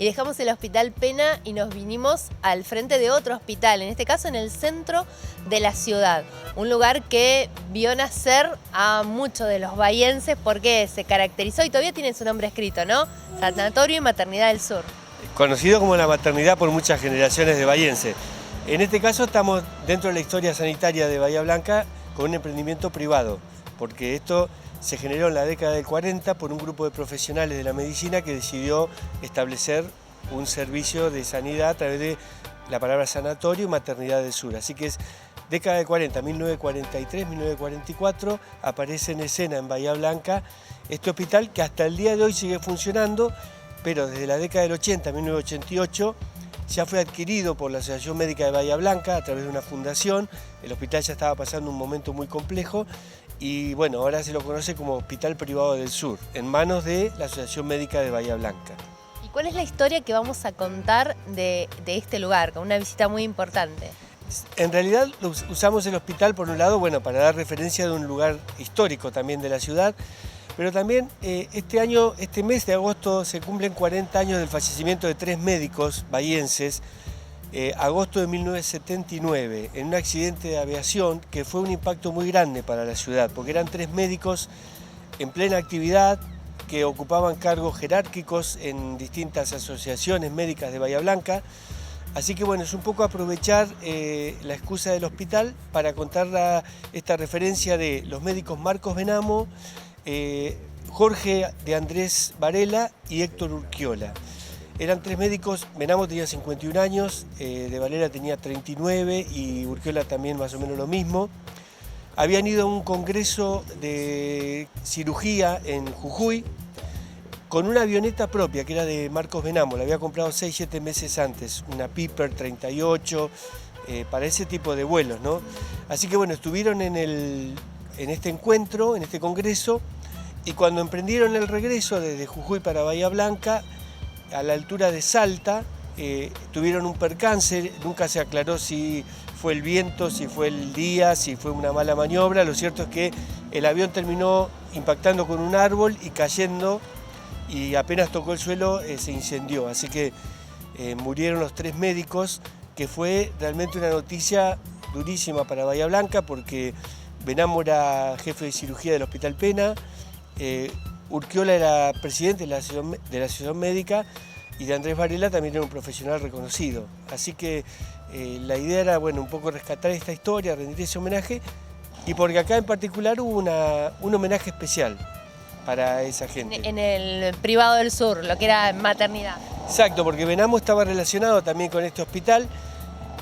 y dejamos el Hospital Pena y nos vinimos al frente de otro hospital, en este caso en el centro de la ciudad. Un lugar que vio nacer a muchos de los bahienses porque se caracterizó y todavía tiene su nombre escrito, ¿no? Sanatorio y Maternidad del Sur. Conocido como la maternidad por muchas generaciones de bahienses. En este caso estamos dentro de la historia sanitaria de Bahía Blanca con un emprendimiento privado, porque esto se generó en la década del 40 por un grupo de profesionales de la medicina que decidió establecer un servicio de sanidad a través de la palabra sanatorio y maternidad del sur. Así que es década del 40, 1943, 1944, aparece en escena en Bahía Blanca este hospital que hasta el día de hoy sigue funcionando, pero desde la década del 80, 1988, ya fue adquirido por la Asociación Médica de Bahía Blanca a través de una fundación. El hospital ya estaba pasando un momento muy complejo y bueno, ahora se lo conoce como Hospital Privado del Sur, en manos de la Asociación Médica de Bahía Blanca. ¿Y cuál es la historia que vamos a contar de este lugar, con una visita muy importante? En realidad usamos el hospital por un lado, bueno, para dar referencia de un lugar histórico también de la ciudad, pero también este mes de agosto se cumplen 40 años del fallecimiento de 3 médicos bahienses, agosto de 1979, en un accidente de aviación que fue un impacto muy grande para la ciudad, porque eran 3 médicos en plena actividad que ocupaban cargos jerárquicos en distintas asociaciones médicas de Bahía Blanca. Así que bueno, es un poco aprovechar la excusa del hospital para contar esta referencia de los médicos Marcos Benamo, Jorge de Andrés Varela y Héctor Urquiola. Eran 3 médicos, Benamo tenía 51 años, de Varela tenía 39 y Urquiola también más o menos lo mismo. Habían ido a un congreso de cirugía en Jujuy con una avioneta propia que era de Marcos Benamo, la había comprado 6-7 meses antes, una Piper 38, para ese tipo de vuelos, ¿no? Así que bueno, estuvieron en este encuentro, en este congreso, y cuando emprendieron el regreso desde Jujuy para Bahía Blanca, a la altura de Salta, tuvieron un percance, nunca se aclaró si fue el viento, si fue el día, si fue una mala maniobra. Lo cierto es que el avión terminó impactando con un árbol y cayendo, y apenas tocó el suelo se incendió. Así que murieron los 3 médicos, que fue realmente una noticia durísima para Bahía Blanca, porque Benamo era jefe de cirugía del Hospital Pena, Urquiola era presidente de la Asociación Médica y de Andrés Varela también era un profesional reconocido. Así que la idea era, bueno, un poco rescatar esta historia, rendir ese homenaje, y porque acá en particular hubo un homenaje especial para esa gente. En el Privado del Sur, lo que era maternidad. Exacto, porque Benamo estaba relacionado también con este hospital,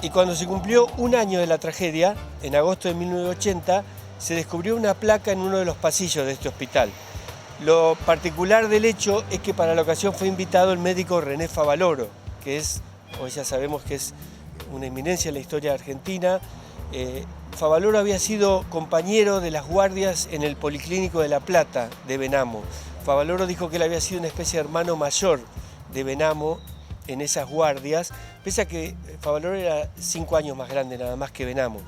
y cuando se cumplió un año de la tragedia, en agosto de 1980, se descubrió una placa en uno de los pasillos de este hospital. Lo particular del hecho es que para la ocasión fue invitado el médico René Favaloro, que hoy ya sabemos que es una eminencia en la historia argentina. Favaloro había sido compañero de las guardias en el Policlínico de La Plata de Benamo. Favaloro dijo que él había sido una especie de hermano mayor de Benamo en esas guardias, pese a que Favaloro era 5 años más grande nada más que Benamo.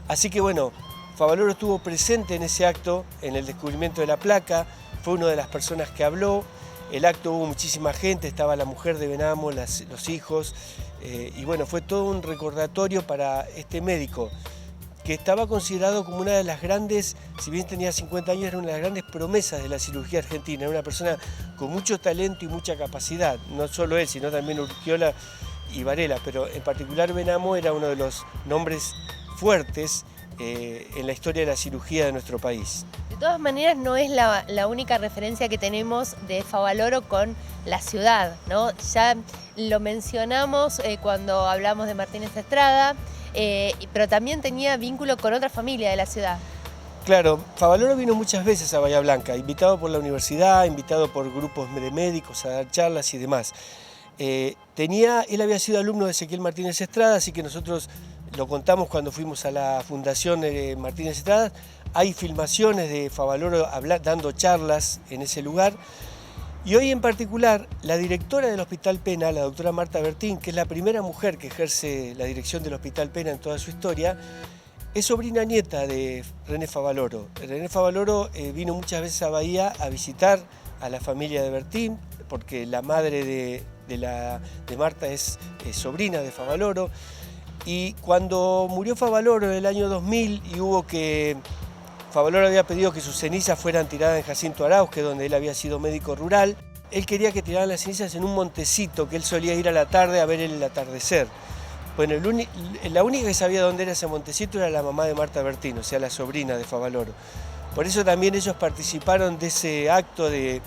Así que bueno, Favaloro estuvo presente en ese acto, en el descubrimiento de la placa, fue una de las personas que habló. El acto hubo muchísima gente, estaba la mujer de Benamo, los hijos, y bueno, fue todo un recordatorio para este médico, que estaba considerado como una de las grandes, si bien tenía 50 años, era una de las grandes promesas de la cirugía argentina, era una persona con mucho talento y mucha capacidad, no solo él, sino también Urquiola y Varela, pero en particular Benamo era uno de los nombres fuertes en la historia de la cirugía de nuestro país. De todas maneras, no es la única referencia que tenemos de Favaloro con la ciudad, ¿no? Ya lo mencionamos cuando hablamos de Martínez Estrada, pero también tenía vínculo con otra familia de la ciudad. Claro, Favaloro vino muchas veces a Bahía Blanca, invitado por la universidad, invitado por grupos de médicos a dar charlas y demás. Él había sido alumno de Ezequiel Martínez Estrada, así que nosotros lo contamos cuando fuimos a la Fundación Martínez Estrada. Hay filmaciones de Favaloro dando charlas en ese lugar. Y hoy en particular, la directora del Hospital Pena, la doctora Marta Bertín, que es la primera mujer que ejerce la dirección del Hospital Pena en toda su historia, es sobrina nieta de René Favaloro. René Favaloro vino muchas veces a Bahía a visitar a la familia de Bertín, porque la madre de Marta es sobrina de Favaloro. Y cuando murió Favaloro en el año 2000 Favaloro había pedido que sus cenizas fueran tiradas en Jacinto Arauz, que es donde él había sido médico rural. Él quería que tiraran las cenizas en un montecito, que él solía ir a la tarde a ver el atardecer. Bueno, la única que sabía dónde era ese montecito era la mamá de Marta Bertino, o sea, la sobrina de Favaloro. Por eso también ellos participaron de ese acto de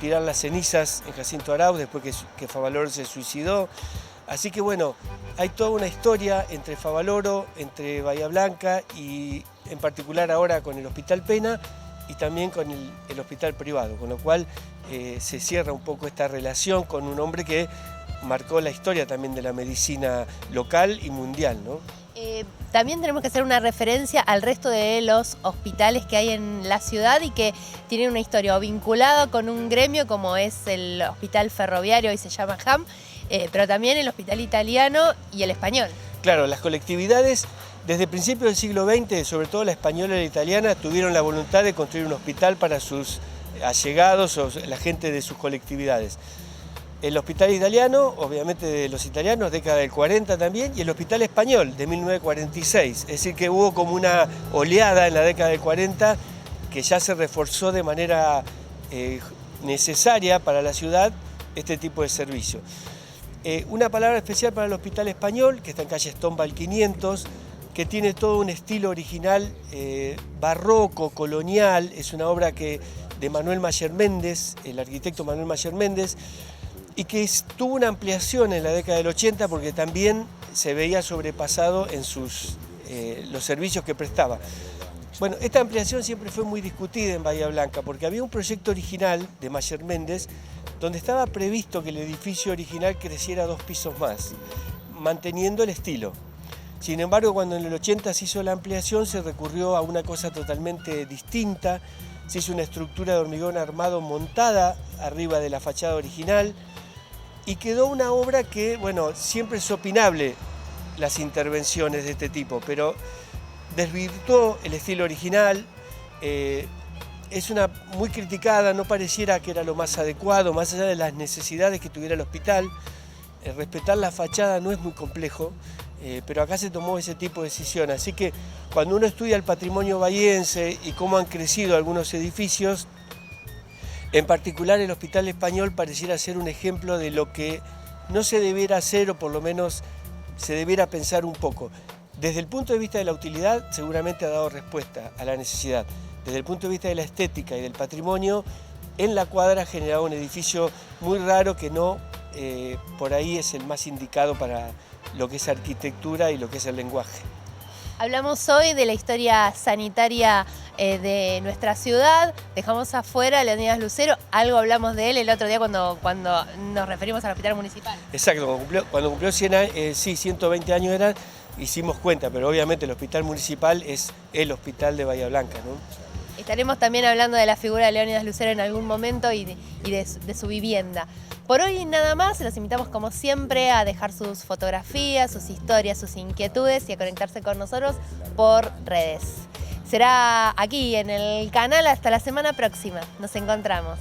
tirar las cenizas en Jacinto Arauz después que Favaloro se suicidó. Así que bueno, hay toda una historia entre Favaloro, entre Bahía Blanca y en particular ahora con el Hospital Pena y también con el hospital privado, con lo cual se cierra un poco esta relación con un hombre que marcó la historia también de la medicina local y mundial, ¿no? También tenemos que hacer una referencia al resto de los hospitales que hay en la ciudad y que tienen una historia o vinculada con un gremio como es el Hospital Ferroviario, hoy se llama HAM, pero también el Hospital Italiano y el Español. Claro, las colectividades desde principios del siglo XX, sobre todo la española y la italiana, tuvieron la voluntad de construir un hospital para sus allegados o la gente de sus colectividades. El hospital italiano, obviamente de los italianos, década del 40 también, y el hospital español de 1946. Es decir, que hubo como una oleada en la década del 40 que ya se reforzó de manera necesaria para la ciudad este tipo de servicio. Una palabra especial para el hospital español, que está en calle Stombal 500, que tiene todo un estilo original barroco, colonial. Es una obra de Manuel Mayer Méndez, el arquitecto Manuel Mayer Méndez, y que tuvo una ampliación en la década del 80 porque también se veía sobrepasado en los servicios que prestaba. Bueno, esta ampliación siempre fue muy discutida en Bahía Blanca porque había un proyecto original de Mayer Méndez donde estaba previsto que el edificio original creciera 2 pisos más, manteniendo el estilo. Sin embargo, cuando en el 80 se hizo la ampliación, se recurrió a una cosa totalmente distinta. Se hizo una estructura de hormigón armado montada arriba de la fachada original y quedó una obra que, bueno, siempre es opinable las intervenciones de este tipo, pero desvirtuó el estilo original, es muy criticada, no pareciera que era lo más adecuado, más allá de las necesidades que tuviera el hospital. Respetar la fachada no es muy complejo, pero acá se tomó ese tipo de decisión. Así que cuando uno estudia el patrimonio bahiense y cómo han crecido algunos edificios, en particular el Hospital Español pareciera ser un ejemplo de lo que no se debiera hacer, o por lo menos se debiera pensar un poco. Desde el punto de vista de la utilidad, seguramente ha dado respuesta a la necesidad. Desde el punto de vista de la estética y del patrimonio, en la cuadra ha generado un edificio muy raro que no por ahí es el más indicado para lo que es arquitectura y lo que es el lenguaje. Hablamos hoy de la historia sanitaria de nuestra ciudad, dejamos afuera a Leonidas Lucero, algo hablamos de él el otro día cuando nos referimos al hospital municipal. Exacto, cuando cumplió 120 años era, hicimos cuenta, pero obviamente el hospital municipal es el hospital de Bahía Blanca, ¿no? Estaremos también hablando de la figura de Leonidas Lucero en algún momento y de su vivienda. Por hoy nada más, los invitamos como siempre a dejar sus fotografías, sus historias, sus inquietudes y a conectarse con nosotros por redes. Será aquí en el canal hasta la semana próxima. Nos encontramos.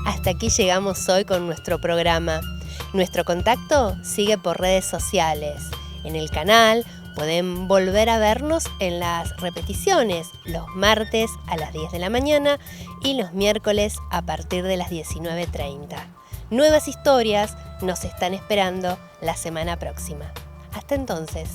Hasta aquí llegamos hoy con nuestro programa. Nuestro contacto sigue por redes sociales. En el canal pueden volver a vernos en las repeticiones los martes a las 10 de la mañana y los miércoles a partir de las 19:30. Nuevas historias nos están esperando la semana próxima. Hasta entonces.